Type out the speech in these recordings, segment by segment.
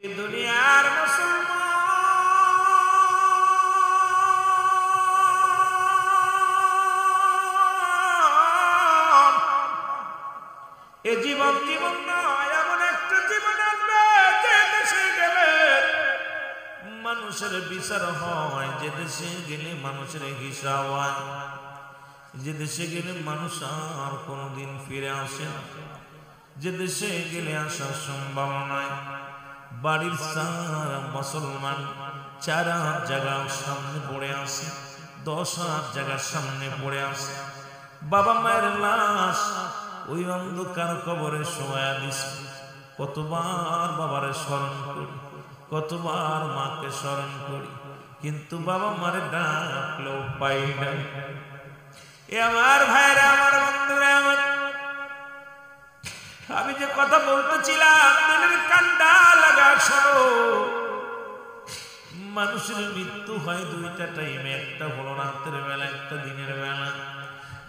এই দুনিয়ার মুসলমান এ জীবন নয়, এমন একটা জীবন আসবে যে দেশে গেলে মানুষের বিচার হয়, যে দেশে গেলে মানুষের হিসাব হয়, যে দেশে গেলে মানুষ আর কোনোদিন ফিরে আসে না, যে দেশে গেলে আসার সম্ভাবনা নয়। বাড়ির সারা মুসলমান 4 জায়গার সামনে পড়ে আসে, 10 জায়গার সামনে পড়ে আসে। বাবা মায়ের লাশ ওই অন্ধকার কবরে শোয়া দিছে। কতবার বাবারে স্মরণ করি, কতবার মাকে স্মরণ করি, কিন্তু বাবা মারে ডাকলেও পাই না। এ আমার ভাইরা, আমার বন্ধুরা, আমার আমি যে কথা বলতেছিলাম দিলের কান্ডা লাগা শোনো। মানুষের মৃত্যু হয় 2টা টাইমে, একটা হলো রাতের বেলা, একটা দিনের বেলা।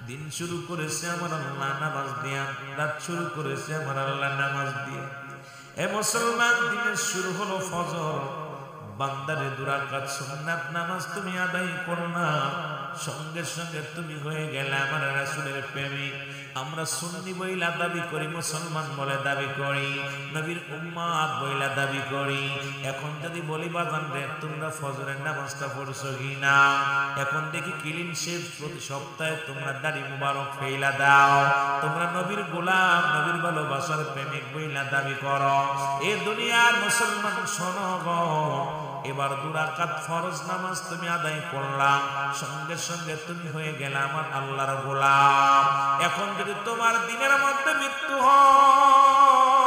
দিন শুরু করেছে আমার আল্লাহ নামাজ দিয়া, রাত শুরু করেছে আমার আল্লাহ নামাজ দিয়ে। এ মুসলমান, দিনের শুরু হলো ফজর। বান্দারে 2 রাকাত সুন্নাত নামাজ তুমি আদায় করো না, সঙ্গে সঙ্গে তুমি হয়ে গেলে আমার রাসূলের প্রেমিক। আমরা সুন্নি বইলা দাবি করি, মুসলমান বলে দাবি করি, নবীর উম্মত বইলা দাবি করি। এখন যদি বলি বাজান রে তোমরা ফজরের নামাজটা পড়ছো কিনা, এখন দেখি ক্লিন শেভ প্রতি সপ্তাহে তোমরা দাড়ি মুবারক ফেলা দাও, তোমরা নবীর গোলাম, নবীর ভালোবাসার প্রেমিক বইলা দাবি করো। এ দুনিয়ার মুসলমান শোনো গো, এবার 2 রাকাত ফরজ নামাজ তুমি আদায় করলা, সঙ্গে সঙ্গে তুমি হয়ে গেলে আমার আল্লাহর গোলাম। এখন যদি তোমার দিনের মধ্যে মৃত্যু হয়,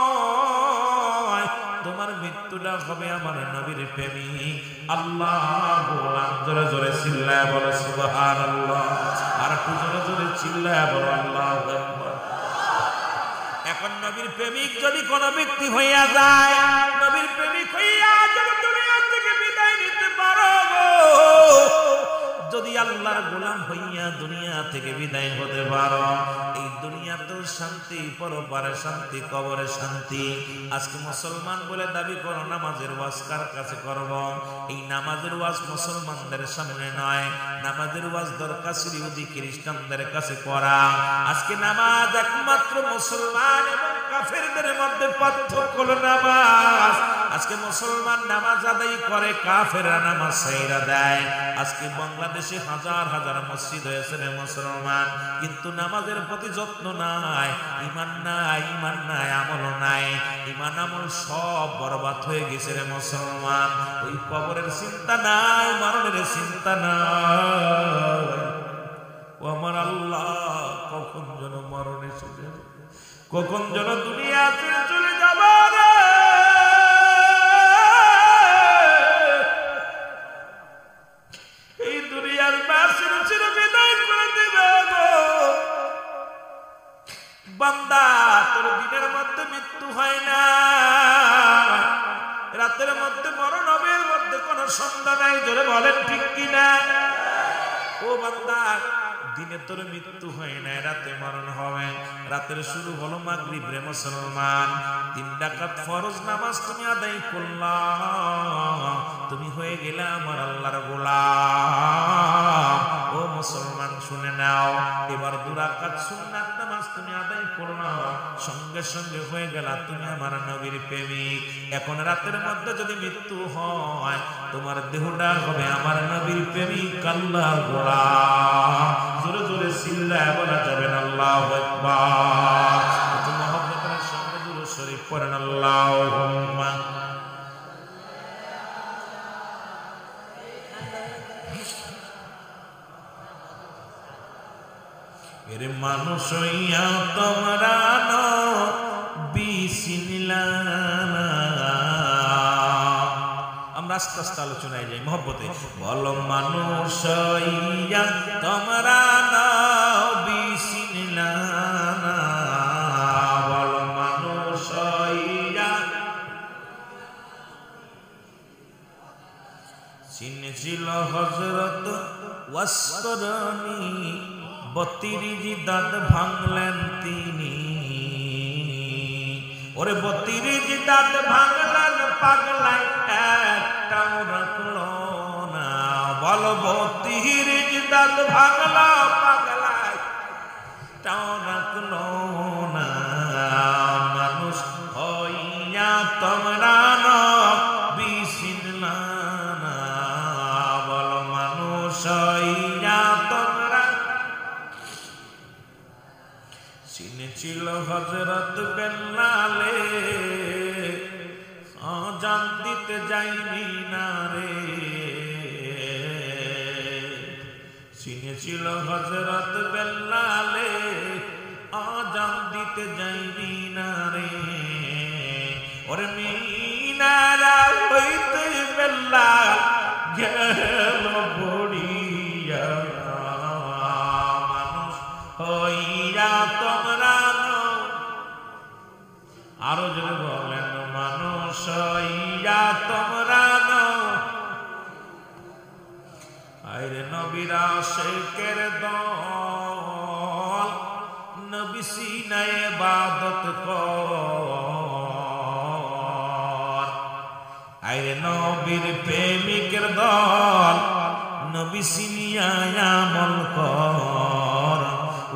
তোমার মৃত্যুটা হবে আমার নবীর প্রেমিক আল্লাহর গোলাম। জোরে জোরে চিল্লায় বলো সুবহানাল্লাহ, আর একটু জোরে জোরে চিল্লায় বলো আল্লাহু আকবার। এখন নবীর প্রেমিক যদি কোনো ব্যক্তি হইয়া যায়, নবীর প্রেমিক হইয়া যদি দুনিয়া থেকে বিদায় নিতে পারো, যদি আল্লাহর গোলাম হইয়া দুনিয়া থেকে বিদায় হতে পারো, এই দুনিয়াতেও শান্তি, পরপারে শান্তি, কবরে শান্তি। আজকে মুসলমান বলে দাবি করো, নামাজের ওয়াজ কার কাছে করব? এই নামাজের ওয়াজ মুসলমানদের সামনে নয়, নামাজের ওয়াজ দরকার ইহুদি খ্রিস্টানদের কাছে করা। আজকে নামাজ একমাত্র মুসলমান এবং কাফেরদের মধ্যে পার্থক্য হলো নামাজ। আজকে মুসলমান নামাজ আদায় করে, কাফেররা নামাজ ছাইড়া দেয়। আজকে বাংলাদেশে হাজার হাজার মসজিদ হয়েছে রে মুসলমান, কিন্তু নামাজের প্রতি যত্ন নাই, ঈমান নাই, ঈমান নাই, আমল নাই। ঈমান আমল সব বরবাদ হয়ে গেছে রে মুসলমান। ওই কবরের চিন্তা নাই, মরণের চিন্তা নাই। ও আমার আল্লাহ, কখন যেন মরণ এসে যাবে, কখন যেন দুনিয়া ছেড়ে চলে যাবে রে। এই দুনিয়ার বাসির ছেড়ে বিদায় করে দিবে গো। বান্দা, তোর দিনের মধ্যে মৃত্যু হয় না, রাতের মধ্যে মরণ হবে, এর মধ্যে কোনো সন্ধ্যা নাই। জোরে বলেন ঠিক কিনা? ও বান্দা, দিনে তোর মৃত্যু হয় না, রাতে মরণ হবে। রাতের শুরু হলো মাগরিব রে মুসলমান। 3 রাকাত ফরজ নামাজ তুমি আদায় করলা, তুমি হয়ে গেলে আমার আল্লাহর গোলাম। ও মুসলমান শুনে নাও, এবার 2 রাকাত সুন্নাত নামাজ তুমি আদায় করলা, সঙ্গে সঙ্গে হয়ে গেলা তুমি আমার নবীর প্রেমিক। এখন রাতের মধ্যে যদি মৃত্যু হয়, তোমার দেহটা হবে আমার নবীর প্রেমিক আল্লাহর গোলাম। জোরে জোরে চিল্লায় বলা যাবে না আল্লাহু আকবার। একটু মহব্বতের সঙ্গে দুরূদ শরীফ পড়েন আল্লাহুম্মা। এরে মানুষ হইয়া তোমরা নবী চিনলা না। আমরা আস্তে আস্তে আলোচনায় যাই মহব্বতে। বলো মানুষ হইয়া তোমরা নবী চিনলা না, বলো মানুষ হইয়া চিনেছিল হযরত ওয়াসকরণী, 32 দাঁত ভাঙলেন তিনি। ওরে 32 দাঁত ভাঙলেন পাগলাই একটাও রাখলো না। বলবো 30 দাঁত ভাঙলো পাগলাই তাও রাখলো না। মানুষ হইয়া তোমরা নবী চিনলা না। বল মানুষ হইয়া তোমরা চিনেছিল হযরত বেলালে আযান দিতে যাইনি না রে। চিনেছিল হযরত বেলালে আযান দিতে যাইনি না রে। ওরে মিনারা হইতে বেলাল গেল পড়িয়া। মানুষ হইয়া তোমরা আরো জোরে বলেন মানুষ হইয়া তোমরা আইরে নবীরা শেখের দল নবী সিনায় ইবাদত কর। আইরে নবীর প্রেমিকের দল নবী সিনিয়ায় আমল কর।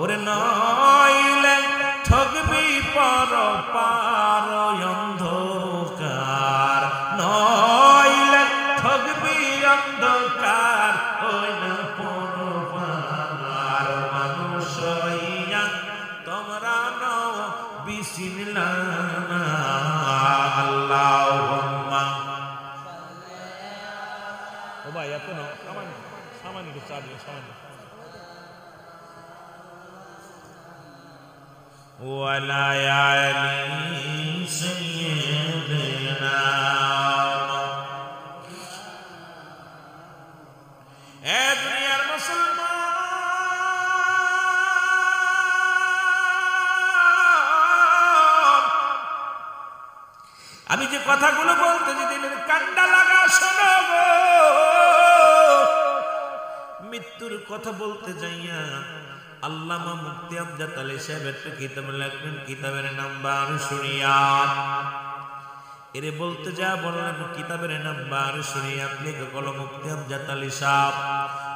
ওরে নইলে ঠকবি পর পার অন্ধকার। নইলে ঠকবি অন্ধকার ওই না পর পার। মানুষ হইয়া তোমরা নবী চিনলা না। আল্লাহুম্মা ও ভাই এত না সামান্য চা দিও সামান্য। ওয়ালা আলি সাইয়্যিদিনা এ দুনিয়ার মুসলমান, আমি যে কথাগুলো বলতে যে দিলের কান্ডা লাগা শোনো গো। মৃত্যুর কথা বলতে যাইয়া আল্লামা মুফতি আমজাদ আলী সাহেব একটা কিতাব লিখলেন, কিতাবের নাম বারুশ শরিয়াত। এরে বলতে যা বললেন কিতাবের নাম বারুশ শরিয়াত লিখে কলম মুফতি আমজাদ আলী সাহেব।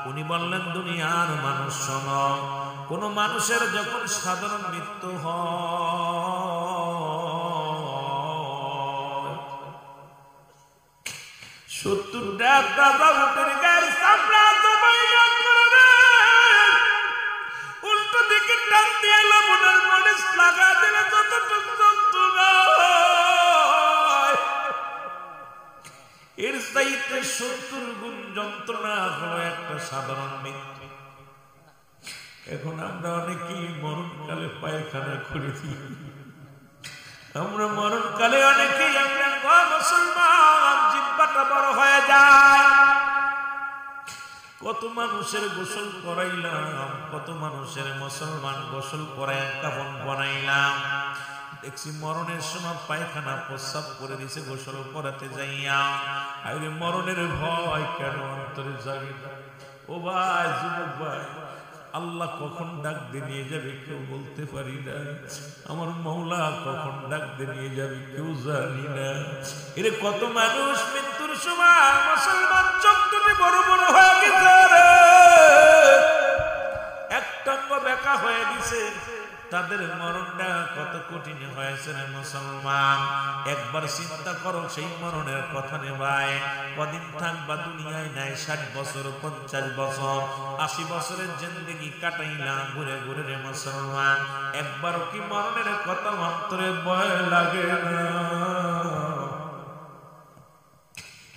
উনি বললেন দুনিয়ার মানুষ শোনো, কোন মানুষের যখন সাধারণ মৃত্যু হয় 70টা দাদা উঠের গায়ের চামড়া জমাইয়া করে উল্টো দিকে টান দিয়ে লবণের মরিচ লাগা দিলে যতটুকু যন্ত্রণা হয় এর চাইতে 70 গুণ যন্ত্রণা হলো একটা সাধারণ মৃত্যু। এখন আমরা অনেকেই মরণকালে পায়খানা করে দিই। আমরা মরণকালে অনেকেই আমরা মুসলমান জিহ্বাটা বড় হয়ে যায়। কত মানুষের গোসল করাইলাম, কত মানুষের মুসলমান গোসল করায় কাফন বানাইলাম। দেখছি মরণের সময় পায়খানা প্রস্রাব করে দিছে গোসল করাতে যাইয়া। আরে মরণের ভয় কেন অন্তরে জাগে না? ও ভাই, যুবক ভাই, আল্লাহ কখন ডাক দিয়ে নিয়ে যাবে কেউ বলতে পারি না। আমার মওলা কখন ডাক দিয়ে নিয়ে যাবে কেউ জানি না। এর কত মানুষ মৃত্যুর সময় মুসলমান চোখ দুটি বড় বড় হয়ে গেছে, একটাঙ্গ বেকা হয়ে গেছে। তাদের মরণটা কত কঠিন হয়েছে রে মুসলমান। একবার চিন্তা করো সেই মরণের কথা নে ভাই। কদিন থাকবা দুনিয়ায়? নাই 60 বছর, 50 বছর, 80 বছরের জিন্দেগি কাটাইলা ঘুরে ঘুরে রে মুসলমান। একবার কি মরণের কথা অন্তরে ভয় লাগে না?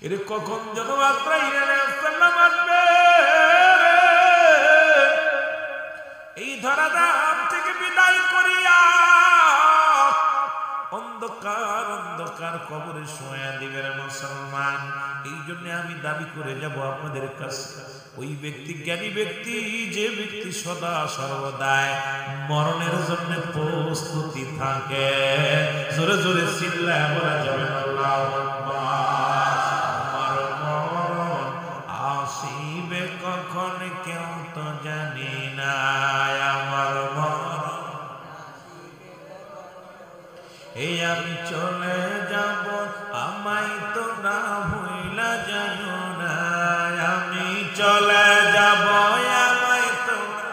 এর কখন যেন আত্রাইরা সালাম আসবে এই ধরাধাম থেকে বিদায় করিয়া অন্ধকার অন্ধকার কবরে শোয়া দিবে মুসলমান। এই জন্য আমি দাবি করে যাব আপনাদের কাছে, ওই ব্যক্তি জ্ঞানী ব্যক্তি, যে ব্যক্তি সদা সর্বদাই মরণের জন্য প্রস্তুতি থাকে। জোরে জোরে চিল্লায় বলা যাবে আল্লাহু আকবার। মরণ আসিবে কখন কেউ তো জানি না। আমার মরণ এই আমি চলে যাব, আমায় তোমরা ভুইলা যাইও না আমি চলে যাব আমায় তোমরা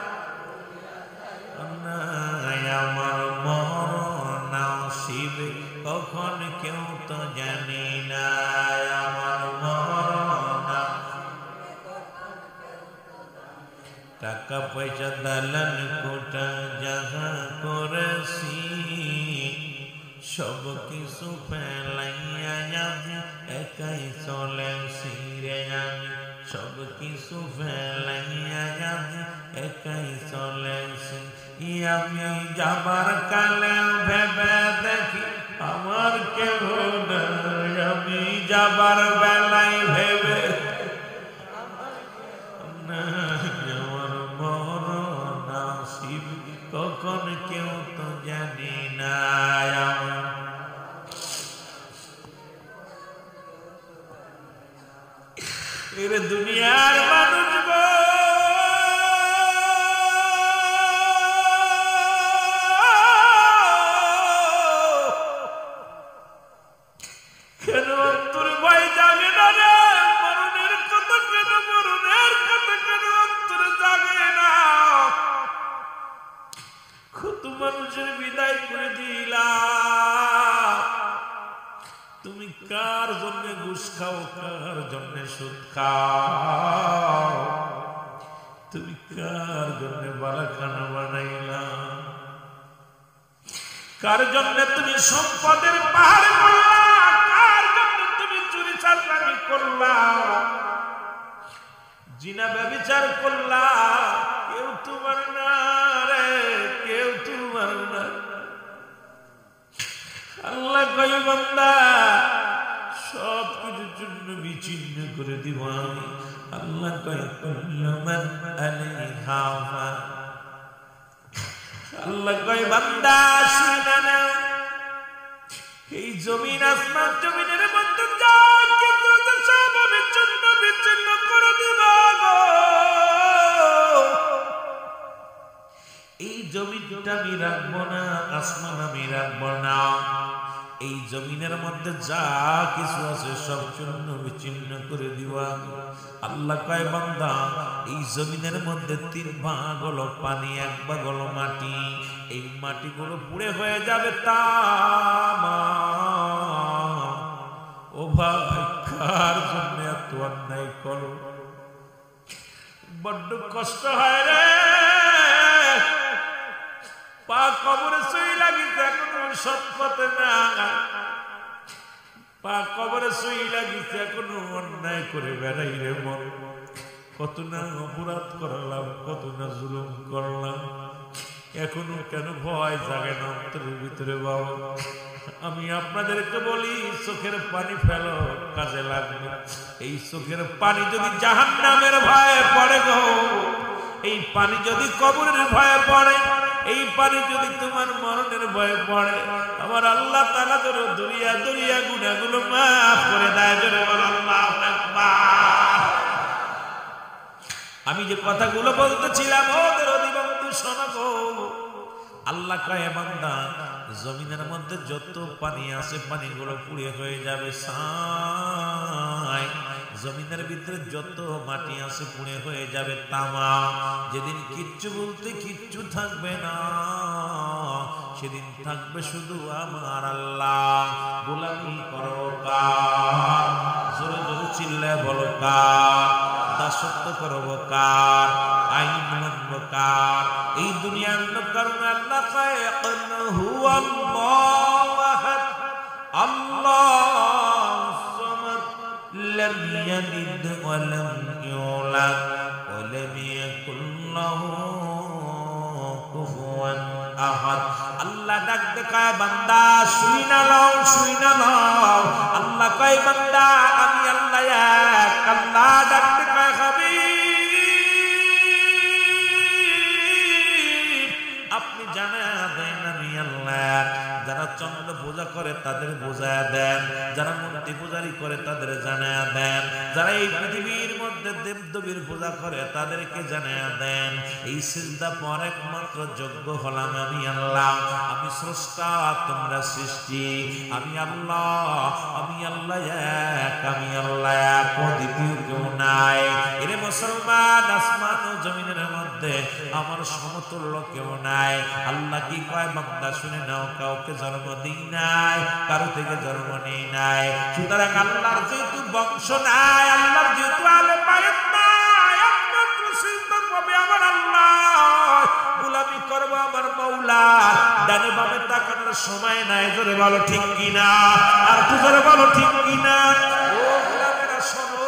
আমার মরণ আসিবে কখন কেউ তো জানি না আমার মরণ টাকা পয়সা দালান কোটা যাহা করেছি সব কিছু ফেলাইয়া আমি একাই চলেছি রে আমি সব কিছু ফেলাইয়া আমি একাই চলেছি আমি যাবার কালে ভেবে দেখি আমার কেউ নাই আমি যাবার বেলায় ভেবে আমার মরণ আসিবে কখন কেউ তো জানি না এর দুনিয়ার মানুষ কেন অন্তর ভয় জাগে না রে মরণের কথা কেন মরণের কথা কেন অন্তর জাগে না কত মানুষের বিদায় করে দিলা তুমি কার জন্য ঘুষ খাও কার জন্য সুদ খাও তুমি কার জন্য বালাখানা বানাইলা কার জন্য তুমি সম্পদের পাহাড় করলা কার জন্য তুমি চুরি চালানি করলা জিনা ব্যভিচার করলা কেউ তোমার না রে কেউ তোমার না আল্লাহ কই বান্দা সব কিছুর জন্য বিচ্ছিন্ন করে দিব আমি আল্লাহ কই কুল্লু মান আলাইহা ফান আল্লাহ কই বান্দা শুনে না এই জমিন আসমান জমিনের মধ্যে যা কিছু আছে সব বিচ্ছিন্ন করে দিব এই জমিনটা আমি রাখবো না আসমান আমি রাখবো না এই জমিনের মধ্যে যা কিছু আছে সব চূর্ণ বিচ্ছিন্ন করে দিব আল্লাহ কয় বান্দা এই জমিনের মধ্যে 3 ভাগ হলো পানি 1 ভাগ হলো মাটি এই মাটিগুলো পুড়ে হয়ে যাবে তামা ও ভাই কার জন্য এত অন্যায় করো বড্ড কষ্ট হয় রে পা কবরে সই লাগিছে এখনো সৎ পথে না পা কবরে সই লাগিছে এখনো অন্যায় করে বেড়াই রে মন কত না অপরাধ করলাম কত না জুলুম করলাম এখনো কেন ভয় জাগে না অন্তরের ভিতরে বাবা আমি আপনাদেরকে বলি চোখের পানি ফেলো কাজে লাগবে এই চোখের পানি যদি জাহান্নামের ভয়ে পড়ে গো এই পানি যদি কবরের ভয়ে পড়ে এই পানি যদি তোমার মরণের ভয়ে পড়ে আমার আল্লাহ তাআলা তোর দুনিয়া দুনিয়া গুনাহগুলো maaf করে দেয় জোরে বল আল্লাহু আকবার আমি যে কথাগুলো বলতেছিলাম ওদের অধিবন্ধু শোনো গো আল্লাহ কয় বান্দা জমিনের মধ্যে যত পানি আছে পানিগুলো পুড়ে হয়ে যাবে ছাই জমিনের ভিতরে যত মাটি আছে পুড়ে হয়ে যাবে তামা যেদিন কিচ্ছু বলতে কিচ্ছু থাকবে না সেদিন থাকবে শুধু আমার আল্লাহ গোলামি করো কার জোরে জোরে চিল্লায় বলো কার দাসত্ব করব কার আইন মানব কার এই দুনিয়ার কারণে আল্লাহ কয় হুয়াল্লাহু আহাদ আল্লাহুস সামাদ লাম ইয়ালিদ ওয়া লাম ইউলাদ ওয়া লাম ইয়াকুল লাহু কুফুয়ান আহাদ আল্লাহ ডাক দেখায় বান্দা শুই না লও আল্লাহ কয় বান্দা আমি আল্লাহ এক আল্লাহ ডাক দেখায় আপনি জানেন আমি আল্লাহ যারা চন্দ্র পূজা করে তাদের বোঝায় দেন যারা মূর্তি পূজারি করে তাদের জানায় দেন যারা এই পৃথিবীর মধ্যে মধ্যে দেবদেবীর পূজা করে তাদেরকে জানিয়ে দেন এই সিজদা পর একমাত্র যোগ্য হলাম আমি আল্লাহ। আমি স্রষ্টা, তোমরা সৃষ্টি। আমি আল্লাহ, আমি আল্লাহ এক, আমি আল্লাহ এক, দ্বিতীয় কেউ নাই। এরে মুসলমান, আসমান ও জমিনের মধ্যে আমার সমতুল্য কেউ নাই। আল্লাহ কি কয় বান্দা শুনে নাও, কাউকে জন্ম দিই নাই, কারো থেকে জন্ম নেই নাই। সুতরাং আল্লাহর যেহেতু বংশ নাই, আল্লাহর যেহেতু আলে বায়াত নাই, একমাত্র সিজদা করবে আমার আল্লাহ, গোলামি করব আমার মাওলা। ডানে বামে তাকানোর সময় নাই। জোরে বলো ঠিক কিনা, আর একটু জোরে বলো ঠিক কিনা। ও গোলামেরা শোনো,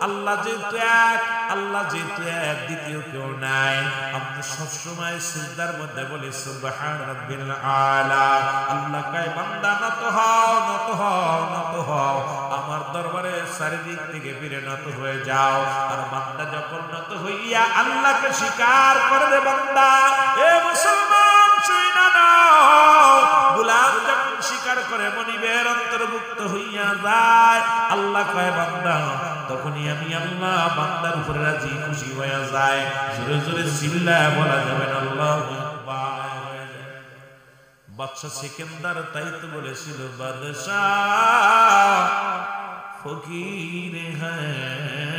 আল্লাহ যেহেতু এক, আল্লাহ যেহেতু এক, দ্বিতীয় কেউ নাই। আমরা সবসময় সিজদার মধ্যে বলি সুবহান রাব্বিল আলা। আল্লাহ কয় বান্দা নত হও, নত হও, নত হও আমার দরবারে, চারিদিক থেকে ফিরে নত হয়ে যাও। আর বান্দা যখন নত হইয়া আল্লাহকে স্বীকার করে দে বান্দা, এ মুসলমান শুইনা নাও, গোলাম যখন স্বীকার করে মনিবের অন্তর্ভুক্ত হইয়া যায়, আল্লাহ কয় বান্দা, তখনই আমি আল্লাহ বান্দার উপরে রাজি খুশি হয়ে যায়। জোরে জোরে চিল্লায় বলা যাবে না আল্লাহু আকবার। বাদশা সিকান্দার তাই তো বলেছিল, বাদশাহ ফকির হ্যাঁ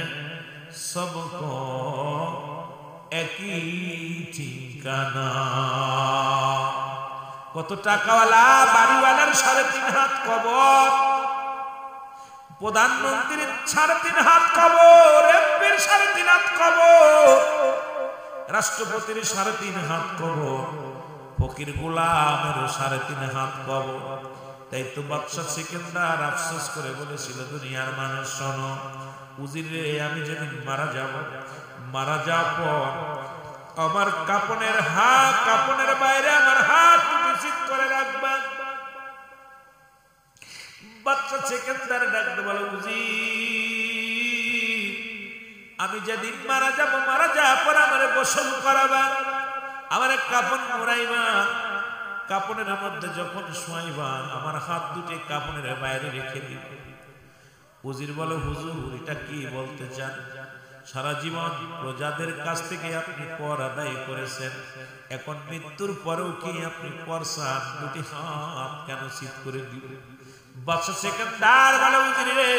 সবকো একই ঠিকানা। কত টাকাওয়ালা বাড়িওয়ালার 3.5 হাত কবর, প্রধানমন্ত্রীর 3.5 হাত কবর, এমপির 3.5 হাত কবর, রাষ্ট্রপতির 3.5 হাত কবর, ফকির গোলামের 3.5 হাত কবর। তাই তো বাদশা সিকান্দার আফসোস করে বলেছিল, দুনিয়ার মানুষ শোনো, উজির রে, আমি যেদিন মারা যাব, মারা যাওয়ার পর আমার কাপনের বাইরে আমার হাত নিশ্চিত করে রাখবা। বাদশা সিকান্দার ডাকতে বলে, উজির, আমি যেদিন মারা যাব, মারা যাওয়ার পর আমারে গোসল করাবা, আমার কাপন মোড়াইবা, কাপনের মধ্যে যখন শোয়াইবা আমার হাত দুটি কাপনের বাইরে রেখে দিবে। উজির বলে, হুজুর এটা কি বলতে চান? সারা জীবন প্রজাদের কাছ থেকে আপনি কর আদায় করেছেন, এখন মৃত্যুর পরেও কি আপনি কর চান? দুটি হাত কেন চিৎ করে দিবে? বাদশা সিকান্দার বলে, উজির রে,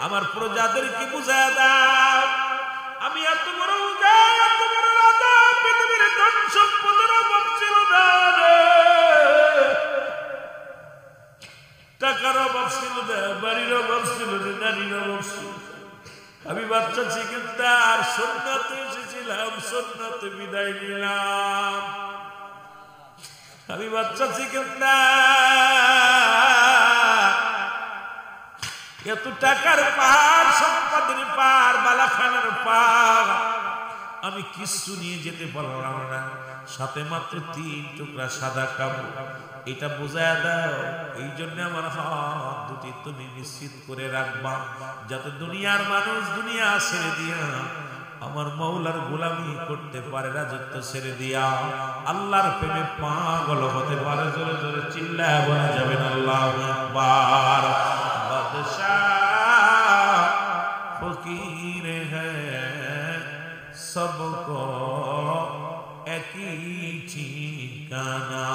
আমার প্রজাদের কি বুঝায় দাও, আমি এত বড় উজাড়, এত বড় রাজা, পৃথিবীর ধন সম্পদের অভাব ছিল না রে, টাকার অভাব ছিল না, বাড়ির অভাব ছিল না, নারীর অভাব ছিল। আমি বাদশা সিকান্দার সুন্নাতে এসেছিলাম, সুন্নাতে বিদায় নিলাম। আমি বাদশা সিকান্দার এত টাকার পাহাড়, সম্পদের পাহাড়, বালাখানার পাহাড় আমি কিছু নিয়ে যেতে পারলাম না, সাথে মাত্র 3 টুকরা সাদা কাপড়, এটা বোঝায় দাও। এই জন্য আমার হাত দুটি তুমি নিশ্চিত করে রাখবা, যাতে দুনিয়ার মানুষ দুনিয়া ছেড়ে দিয়া আমার মাওলার গোলামি করতে পারে, রাজত্ব ছেড়ে দিয়া আল্লাহর প্রেমে পাগল হতে পারে। জোরে জোরে চিল্লায় বলা যাবে না আল্লাহু আকবার। বাদশাহ ফকির হ্যায় সবকো একই ঠিকানা।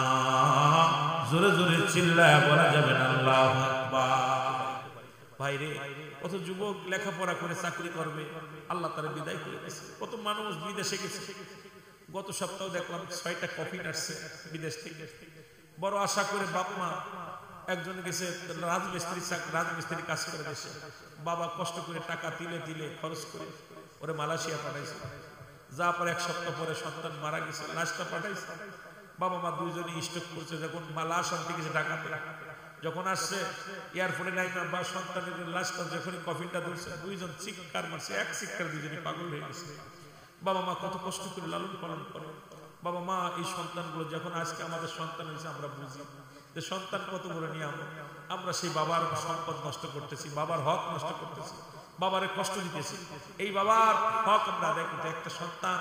জোরে জোরে চিল্লায় বলা যাবে না আল্লাহু আকবার। ভাইরে, কত যুবক লেখাপড়া করে চাকরি করবে, আল্লাহ তারা বিদায় করে দিয়েছে। কত মানুষ বিদেশে গেছে, গত সপ্তাহ দেখলাম 6টা কফিন আসছে বিদেশ থেকে। বড় আশা করে বাপ মা, একজন গেছে রাজমিস্ত্রি কাজ করে দেশে, বাবা কষ্ট করে টাকা তিলে তিলে খরচ করে ওরে মালয়েশিয়া পাঠাইছে। যা পরে 1 সপ্তাহ পরে সন্তান মারা গেছে, লাশটা পাঠাইছে। বাবা মা দুইজনই স্ট্রোক করছে। যখন লাশ আনতে গেছে ঢাকাতে, যখন আসছে এয়ারপোর্টে নাইমা বা সন্তানের লাশটা যখনই কফিনটা ধরছে, দুইজন চিৎকার মারছে, এক চিৎকার দুইজনই পাগল হয়ে গেছে। বাবা মা কত কষ্ট করে লালন পালন করে। বাবা মা এই সন্তানগুলো যখন আজকে আমাদের সন্তান হয়েছে, আমরা বুঝি যে সন্তান কত বড় নিয়ামত। আমরা সেই বাবার সম্পদ নষ্ট করতেছি, বাবার হক নষ্ট করতেছি, বাবারে কষ্ট দিতেছি। এই বাবার হক আমরা আদায় করতে, একটা সন্তান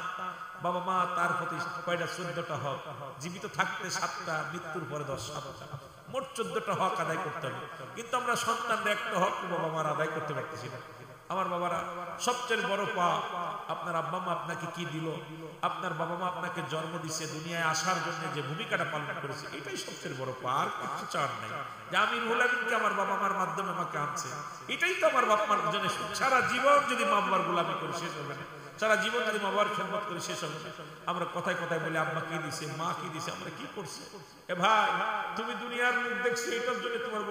বাবা মা তার প্রতি কয়টা 14টা হক, জীবিত থাকতে 7টা, মৃত্যুর পরে 10টা, মোট 14টা হক আদায় করতে হবে। কিন্তু আমরা সন্তানদের একটা হক বাবা মার আদায় করতে পারতেছি না। আমার বাবারা, সবচেয়ে বড় পাপ আপনার আব্বা মা আপনাকে কি দিল, আপনার বাবা মা আপনাকে জন্ম দিছে, দুনিয়ায় আসার জন্য যে ভূমিকাটা পালন করেছে, এটাই সবচেয়ে বড় পাপ। আর কিছু চান নাই যে আমি রুহুল আমিনকে আমার বাবা মার মাধ্যমে আমাকে আনছে, এটাই তো আমার বাবা মার জন্য। সারা জীবন যদি মা বাবার গোলামি করে শেষ হবে না, সারা জীবন যদি মা বাবার খেদমত করে শেষ হবে না। আমরা কথায় কথায় বলি আব্বা কি দিছে, মা কি দিছে, আমরা কি করছি? এ ভাই, তুমি দুনিয়ার মুখ দেখছো, এটার জন্য তোমার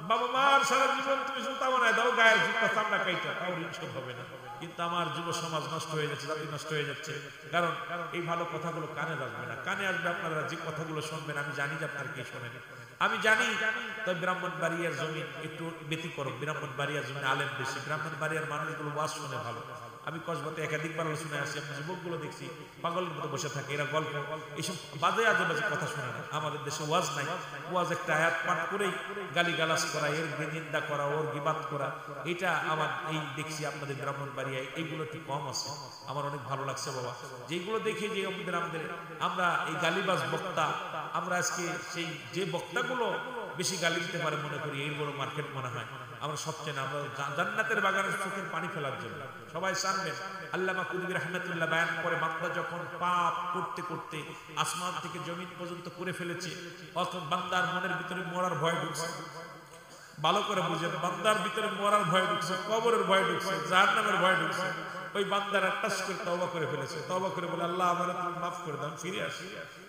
বাবা মার সারা জীবন তুমি জুতা বানায় দাও, গায়ের জুতা চামড়া কাইটা, তাও ঋণ শোধ হবে না। কিন্তু আমার যুব সমাজ নষ্ট হয়ে যাচ্ছে, জাতি নষ্ট হয়ে যাচ্ছে, কারণ এই ভালো কথাগুলো কানে আসবে না। কানে আসবে আপনারা যে কথাগুলো শুনবেন, আমি জানি যে আপনারা কি শোনেন, আমি জানি। তবে ব্রাহ্মণবাড়িয়ার জমিন একটু ব্যতিক্রম, ব্রাহ্মণবাড়িয়ার জমিন আলেম বেশি, ব্রাহ্মণবাড়িয়ার মানুষগুলো ওয়াজ শুনে ভালো। আমি কসবাতে একাধিকবার শুনে আসি, আমি যুবকগুলো দেখছি পাগলের মতো বসে থাকে, এরা গল্প এইসব বাজে আজে বাজে কথা শুনে না। আমাদের দেশে ওয়াজ নাই, ওয়াজ একটা আয়াত পাঠ করেই গালিগালাজ করা, এর নিন্দা করা, ওর গিবাত করা, এটা আমার এই দেখছি আপনাদের ব্রাহ্মণবাড়িয়ায় এইগুলো একটু কম আছে। আমার অনেক ভালো লাগছে বাবা, যেগুলো দেখে যে আমাদের আমরা এই গালিবাজ বক্তা, আমরা আজকে সেই যে বক্তাগুলো বেশি গালি দিতে পারে মনে করি এই বড় মার্কেট মনে হয়। আমরা সবচেয়ে না, আমরা জান্নাতের বাগানের চোখের পানি ফেলার জন্য সবাই জানবেন। আল্লামা কুতুবী রাহমাতুল্লাহ বয়ান করে, বান্দা যখন পাপ করতে করতে আসমান থেকে জমিন পর্যন্ত করে ফেলেছে, অথবা বান্দার মনের ভিতরে মরার ভয় ঢুকছে। ভালো করে বুঝেন, বান্দার ভিতরে মরার ভয় ঢুকছে, কবরের ভয় ঢুকছে, জাহান্নামের ভয় ঢুকছে। ওই বান্দার টাচ করে তওবা করে ফেলেছে, তওবা করে বলে আল্লাহ আমারে তুমি মাফ করে দাও, ফিরে আসি।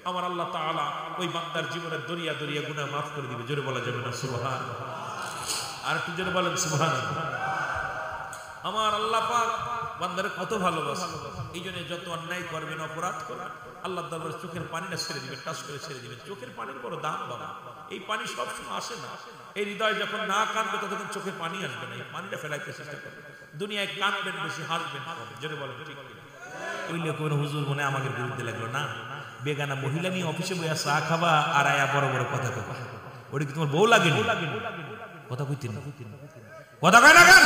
আমার আল্লাহ তাআলা ওই বান্দার জীবনের দরিয়া দরিয়া গুনাহ মাফ করে দিবে। জোরে বলা যাবে না সুবহানাল্লাহ? আর একটু জোরে বলেন সুবহানাল্লাহ। আমার আল্লাহ পাক বান্দারে কত ভালোবাসে, এই জন্য যত অন্যায় করবেন, অপরাধ করবেন, আল্লাহ দরবারে চোখের পানিটা ছেড়ে দিবেন, টাচ করে ছেড়ে দিবেন। চোখের পানির বড় দাম বাবা, এই পানি সবসময় আসে না। এই হৃদয় যখন না কাঁদবে ততক্ষণ চোখে পানি আসবে না, এই পানিটা ফেলাইতে চেষ্টা করবেন। দুনিয়ায় কাঁদবেন বেশি, হাসবেন কম। জোরে বলেন ঠিক কিনা? ওই লোক হুজুর মনে আমাদের বিরুদ্ধে লাগলো না, বেগানা মহিলা নিয়ে অফিসে বইয়া চা খাবা আর আয়া বড় বড় কথা কবা, ওটা কি তোমার বউ লাগে? কথা কইতেন কথা কয় না কেন?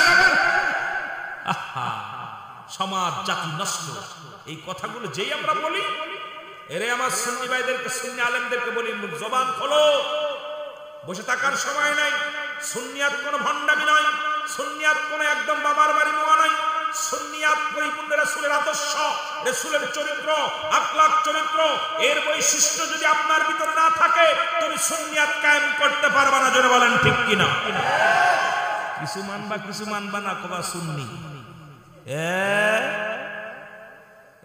সমাজ জাতি নষ্ট, এই কথাগুলো যেই আমরা বলি, এরে আমার সুন্নি ভাইদেরকে, সুন্নি আলেমদেরকে বলি, মুখ জবান খোলো, বসে থাকার সময় নাই। সুন্নিয়াত কোনো ভণ্ডামি নয়, সুন্নিয়াত কোনো একদম বাবার বাড়ি মোয়া নয়। সুন্নিয়াত পরিপূর্ণ রাসূলের আদর্শ, রাসূলের চরিত্র, আখলাক চরিত্র, এর বৈশিষ্ট্য যদি আপনার ভিতরে না থাকে তুমি সুন্নিয়াত কায়েম করতে পারবে না। জোরে বলেন ঠিক কিনা? কিছু মানবা না, কবা সুন্নি,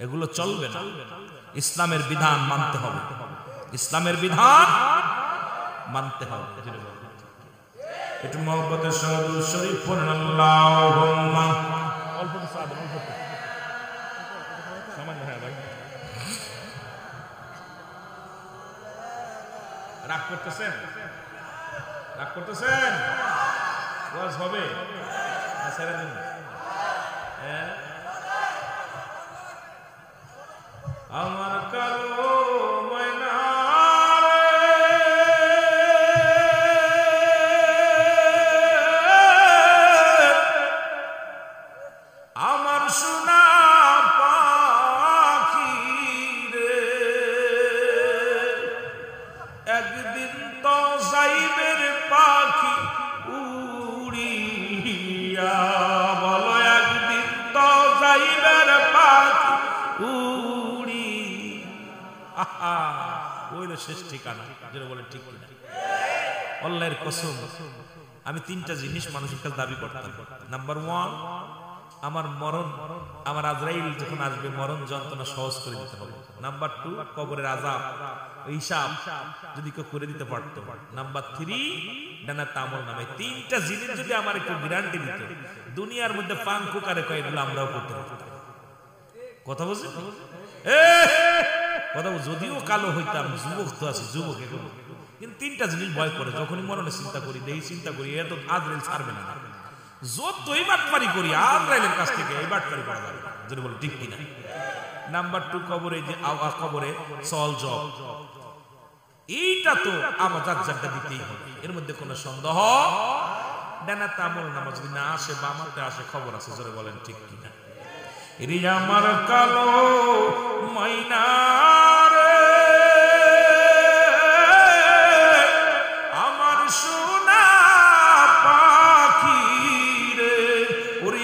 এগুলো চলবে না। ইসলামের বিধান মানতে হবে, ইসলামের বিধান মানতে হবে। একটু মহব্বতের সঙ্গে দুরূদ শরীফ পড়েন। আল্লাহুম্মা অল্প একটু সাদা, অল্প একটু সামান্য। হ্যাঁ ভাই, রাগ করতেছেন? রাগ করতেছেন? ওয়াজ হবে না ছেড়ে দিন? আমার কালো ময়না আমার সোনা পাখি রে, একদিন তো যাইবের পাখি উড়িয়া, বলো একদিন তো যাইবের পাখি উড়ি। আহা, ওইলো শেষ ঠিকানা। যেটা বলেন ঠিক কিনা? আল্লাহর কসম, আমি তিনটা জিনিস মানুষের কাছে দাবি করতাম। নাম্বার 1, আমার মরণ, আমার আজরাইল যখন আসবে মরণ যন্ত্রণা সহজ করে দিতে হবে। নাম্বার 2, কবরের আযাব হিসাব যদি কেউ করে দিতে পারতো। নাম্বার 3, ডানাত আমল নামে। তিনটা জিনিস যদি আমার একটু গ্যারান্টি দিত, দুনিয়ার মধ্যে পাঙ্কু কারে কয় এগুলো আমরাও করতে পারতাম। কথা বলছি? কথা বল, যদিও কালো হইতাম, যুবক তো আছে, যুবক এগুলো, কিন্তু তিনটা জিনিস ভয় করে। যখনই মরণে চিন্তা করি, দেই চিন্তা করি, এত আজরাইল ছাড়বে না। যতই বাটপারি করি আজরাইলের কাছ থেকে এই বাটপারি করা যাবে না। যদি বলো ঠিক কিনা? নাম্বার 2, কবরে যে কবরে সল জব, এইটা তো আমার জাজ্জাটা দিতেই হবে, এর মধ্যে কোনো সন্দেহ। ডানাত আমল নামাজ যদি না আসে, বামাতে আসে, খবর আছে। জোরে বলেন ঠিক কিনা? রে আমার কালো ময়না রে, আমার সোনা পাখি রে, ওরে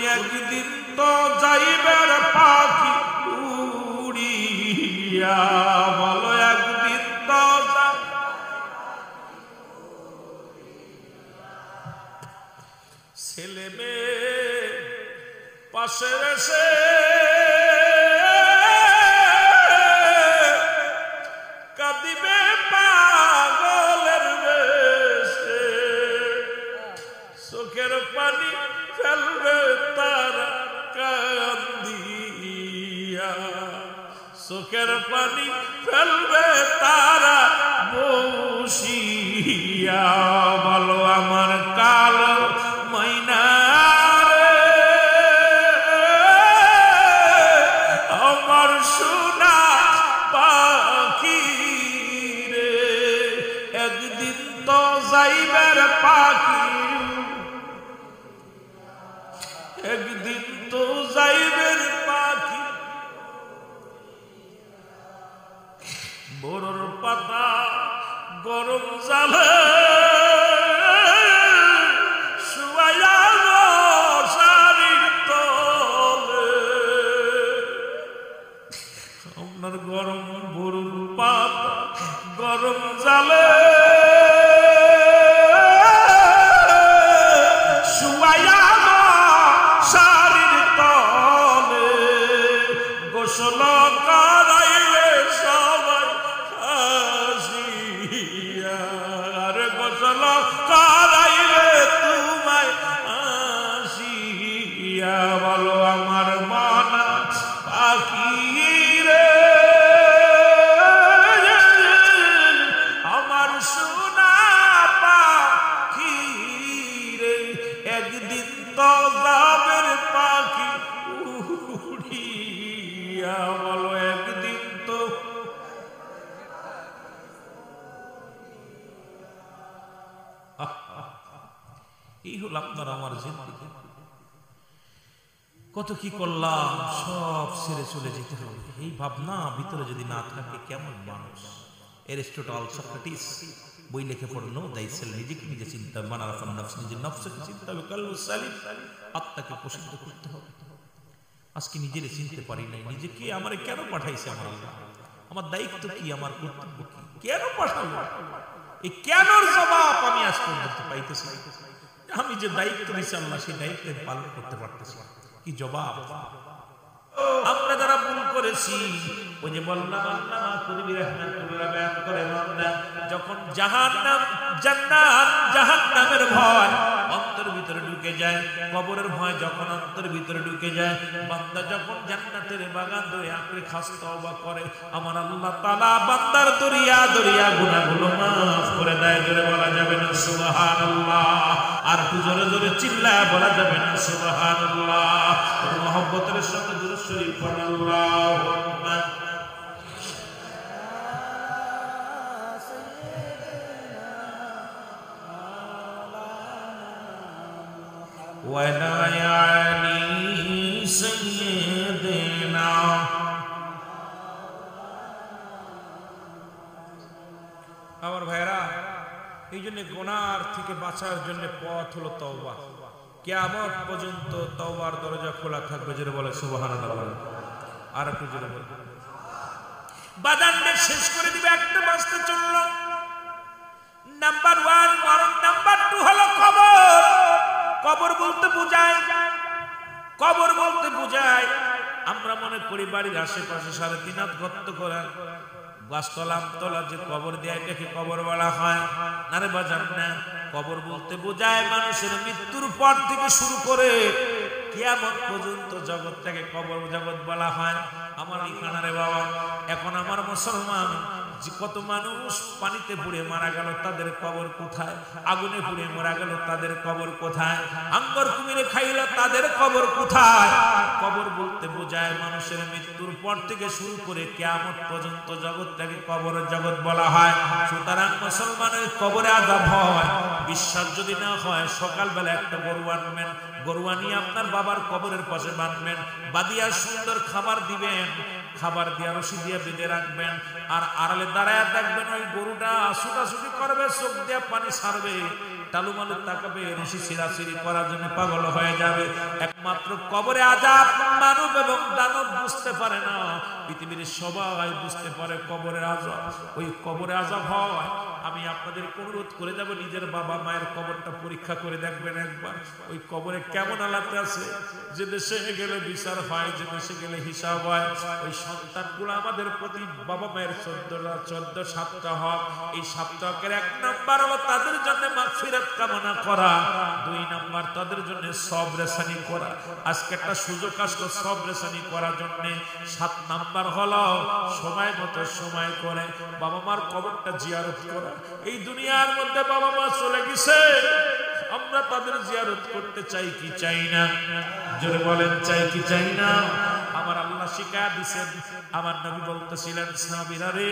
যাইবার পাখি উড়িয়া, বলো একদিন তো ছেলে মেয়ে পাশে এসে কাঁদিবে পাগলের বেশে, চোখের পানি ফেলবে তারা কান্দিয়া, চোখের পানি ফেলবে তারা বসিয়া, বলো আমার কালো ময়না রে, আমার সোনা পাখি রে, একদিন তো যাইবার পাখি, একদিন তো যাইবার পাখি, বড়র পাতা গরম জালে শুয়াইয়া শাড়ির তলে, আপনার গরম বড়র পাতা গরম জালে শুয়াইয়া শাড়ির তলে, গোসল করাইলে সবাই হাসিয়া, আরে গোসল করাইলে তোমায় হাসিয়া, বলো আমার মনা পাখি রে, আমার সোনা পাখি রে, একদিন তো যাবের পাখি উড়িয়া, বলো একদিন তো। এই হল আপনার আমার জিন্দেগি। কত কি করলাম, সব ছেড়ে চলে যেতে হবে, এই ভাবনা ভিতরে যদি না থাকে কেমন মানুষ। এরিস্টটল, সক্রেটিস বই লিখে পড়লো, দাইসেল নিজেকে নিজে চিন্তা, মানারাফান নফস, নিজের নফসকে চিন্তা হবে, কালবু সালিম, আত্মাকে প্রসিদ্ধ করতে হবে। আজকে নিজের চিনতে পারি নাই, নিজেকে আমারে কেন পাঠাইছে আমার আল্লাহ, আমার দায়িত্ব কি, আমার কর্তব্য কি, কেন পাঠালো, এই কেনর জবাব আমি আজ পর্যন্ত পাইতেছি। আমি যে দায়িত্ব নিয়েছি আল্লাহ, সেই দায়িত্ব পালন করতে পারতেছি, কি জবাব। আমরা যারা ভুল করেছি, ওই যে বললাম আল্লামা কুতুবী রাহমাতুল্লাহ বয়ান করে, বান্দা যখন জাহান্নাম জান্নাত জাহান্নামের ভয় অন্তর ভিতরে ঢুকে যায়, কবরের ভয় যখন অন্তর ভিতরে ঢুকে যায়, বান্দা যখন জান্নাতের বাগান ধরে আঁকড়ে খাস তওবা করে, আমার আল্লাহ তাআলা বান্দার দরিয়া দরিয়া গুনাহগুলো মাফ করে দেয়। জোরে বলা যাবে না সুবহানাল্লাহ? আর একটু জোরে জোরে চিল্লায় বলা যাবে না সুবহানাল্লাহ? মহব্বতের সঙ্গে দুরূদ শরীফ পড়ুন, আল্লাহুম্মা ওয়ালা আলি সাইয়্যিদিনা। আমার ভাইরা, এই জন্য গুনার থেকে বাঁচার জন্য পথ হলো তওবা। কিয়ামত পর্যন্ত তওবার দরজা খোলা থাকবে। জোরে বলে সুবহানাল্লাহ। আর একটু জোরে বলে। বাদানটা শেষ করে দিবে, একটা বাঁচতে চললো। নাম্বার 1 মরণ, নাম্বার 2 হলো কবর। কবর বলতে বোঝায়, কবর বলতে বোঝায় আমরা মনে করি বাড়ির আশেপাশে 3.5 হাত গর্ত করা, গাছতলা আমতলা যে কবর দেয় এটাকে কবর বলা হয় না রে বাজান, না। কবর বলতে বোঝায় মানুষের মৃত্যুর পর থেকে শুরু করে কিয়ামত পর্যন্ত জগৎটাকে কবর জগৎ বলা হয়। আমার এখানে রে বাবা, এখন আমার মুসলমান যে কত মানুষ পানিতে পুড়ে মারা গেল, তাদের কবর কোথায়? আগুনে পুড়ে মারা গেল, তাদের কবর কোথায়? আঙ্গর কুমিরে খাইল, তাদের কবর কোথায়? কবর বলতে বোঝায় মানুষের মৃত্যুর পর থেকে শুরু করে কিয়ামত পর্যন্ত জগৎটাকে কবর জগৎ বলা হয়। সুতরাং মুসলমানের কবরে আযাব হয়। বিশ্বাস যদি না হয়, সকালবেলা একটা গরু আনবেন, গরু আনিয়ে আপনার বাবার কবরের পাশে বাঁধবেন, বাঁধিয়া সুন্দর খাবার দিবেন, খাবার দিয়া রশি দিয়ে বেঁধে রাখবেন, আর আড়ালে দাঁড়ায় দেখবেন ওই গরুটা ছুটাছুটি করবে, চোখ দিয়ে পানি ছাড়বে, টালুমালু তাকাবে, রশি ছিঁড়াছিঁড়ি করার জন্য পাগল হয়ে যাবে। এক একমাত্র কবরে আযাব মানব এবং দানব বুঝতে পারে না, পৃথিবীর সবাই বুঝতে পারে কবরের আযাব। ওই কবরে আযাব হয়, আমি আপনাদের অনুরোধ করে যাব নিজের বাবা মায়ের কবরটা পরীক্ষা করে দেখবেন একবার। ওই কবরে কেমন আলাদা আছে, যে দেশে গেলে বিচার হয়, যে দেশে গেলে হিসাব হয়। ওই সন্তানগুলো আমাদের প্রতি বাবা মায়ের 14-7টা হক, এই 7টা হকের 1 নাম্বার হলো তাদের জন্য মাগফিরাত কামনা করা, 2 নাম্বার তাদের জন্য সবরেসানি করা। আজকে একটা সুযোগ আসলো সবরেসানি করার জন্য। 7 নাম্বার হলো সময় মতো সময় করে বাবা মার কবরটা জিয়ারত করা। এই দুনিয়ার মধ্যে বাবা মা চলে গেছে, আমরা তাদের জিয়ারত করতে চাই কি চাই না? জোরে বলেন, চাই কি চাই না? আমার আল্লাহ শিখায়া দিয়েছেন, আমার নবী বলতেছিলেন, সাহাবীরা রে,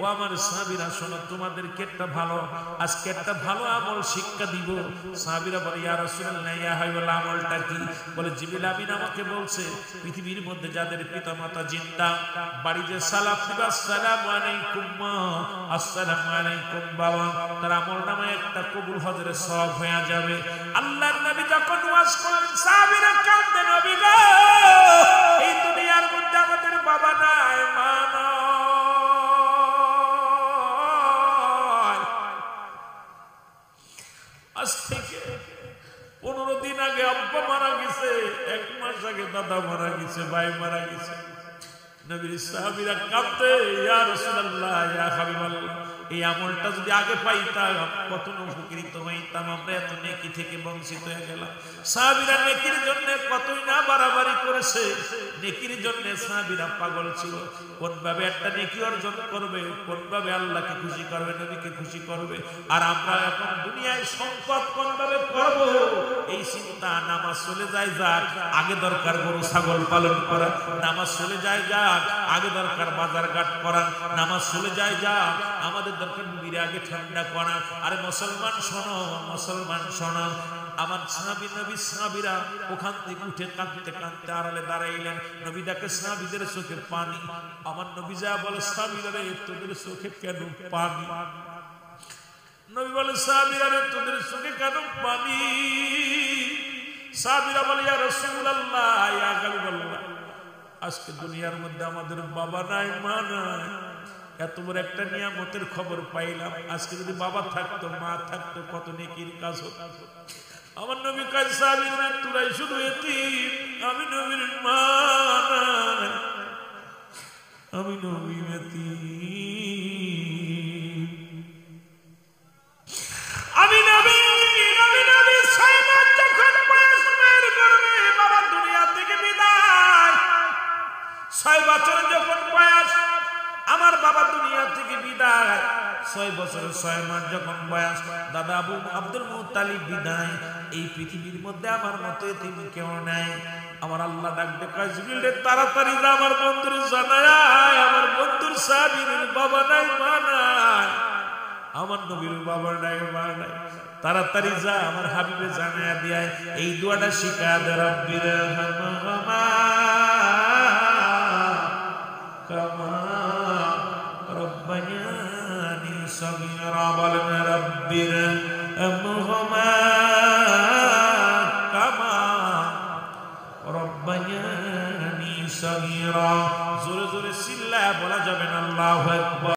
ও আমার সাহাবীরা শোনো, তোমাদেরকে একটা ভালো, আজকে একটা ভালো আমল শিক্ষা দিব। সাহাবীরা বলে, ইয়া রাসূলুল্লাহ, ইয়া হাবিবাল্লাহ, আমলটা কি? বলে, জিবরিল আমিন আমাকে বলছে, পৃথিবীর মধ্যে যাদের পিতামাতা জিন্দা, বাড়িতে সালাম দিবা, আসসালামু আলাইকুম মা, আসসালামু আলাইকুম বাবা, তার আমলনামায় একটা কবুল হজরের সওয়াব হয়ে যাবে। আল্লাহর নবী যখন ওয়াজ করেন, সাহাবীরা কাঁদতে, নবী গো, এই দুনিয়ার মধ্যে আমাদের বাবা নাই, মা নাই। আজ থেকে 15 দিন আগে আব্বা মারা গেছে, 1 মাস আগে দাদা মারা গেছে, ভাই মারা গেছে। নবীর সাহাবীরা কাঁদতে, ইয়া রাসূলুল্লাহ, ইয়া হাবিবাল্লাহ, এই আমলটা যদি আগে পাইতাম কত উপকৃত হইতাম, আমরা এত নেকি থেকে বঞ্চিত হয়ে গেলাম। সাহাবীরা নেকির জন্য কতই না বাড়াবাড়ি করেছে, নেকির জন্য সাহাবীরা পাগল ছিল। কোন ভাবে একটা নেকি অর্জন করবে, কোন ভাবে আল্লাহকে খুশি করবে, নবীকে খুশি করবে। আর আমরা এখন দুনিয়ায় সম্পদ কোন ভাবে করব, এই চিন্তা। নামাজ চলে যায় যাক, আগে দরকার গরু ছাগল পালন করা। নামাজ চলে যায় যাক, আগে দরকার বাজার ঘাট করা। নামাজ চলে যায় যাক, আমাদের দরকার নবীর আগে ঠান্ডা করা। আরে মুসলমান শোনো, মুসলমান শোনো, আমার সাহাবী নবী সাহাবীরা ওখান থেকে উঠে কাঁদতে কাঁদতে আড়ালে দাঁড়াইলেন। নবী দেখে সাহাবীদের চোখে পানি। আমার নবী যা বলে, সাহাবীরা রে, তোদের চোখে কেন পানি? নবী বলে, সাহাবীরা রে, তোদের চোখে কেন পানি? সাহাবীরা বলে, ইয়া রাসূলুল্লাহ, ইয়া হাবিবাল্লাহ, আজকে দুনিয়ার মধ্যে আমাদের বাবা নাই, মা নাই, এত বড় একটা নিয়ামতের খবর পাইলাম। আজকে যদি বাবা থাকতো, মা থাকতো, কত নেকির কাজ হতো। আমার নবী কয়, সাহাবীরা, তোরাই শুধু এতিম, আমি নবীর মা নাই, আমি নবী এতিম, আমি নবী। নবী 6 মাস যখন বয়স বের করবে, বাবা দুনিয়া থেকে বিদায়। 6 বছর যখন বয়স, আমার বাবা দুনিয়া থেকে বিদায়। 6 বছর 6 মাস যখন বয়স, দাদা আবু আব্দুল মুত্তালিব বিদায়। এই পৃথিবীর মধ্যে আমার মতো এতিম কেউ নাই। আমার আল্লাহ ডাকতে কয়, জিবরিল রে, তাড়াতাড়ি যা আমার বন্ধুর জানায়, আমার বন্ধুর সাহাবীর বাবা নাই, মা নাই, আমার নবীর বাবা নাই, মা নাই, তাড়াতাড়ি যা আমার হাবিবে জানায়া দিয়ায় এই দোয়াটা শিখা দে, রব্বির হামহুমা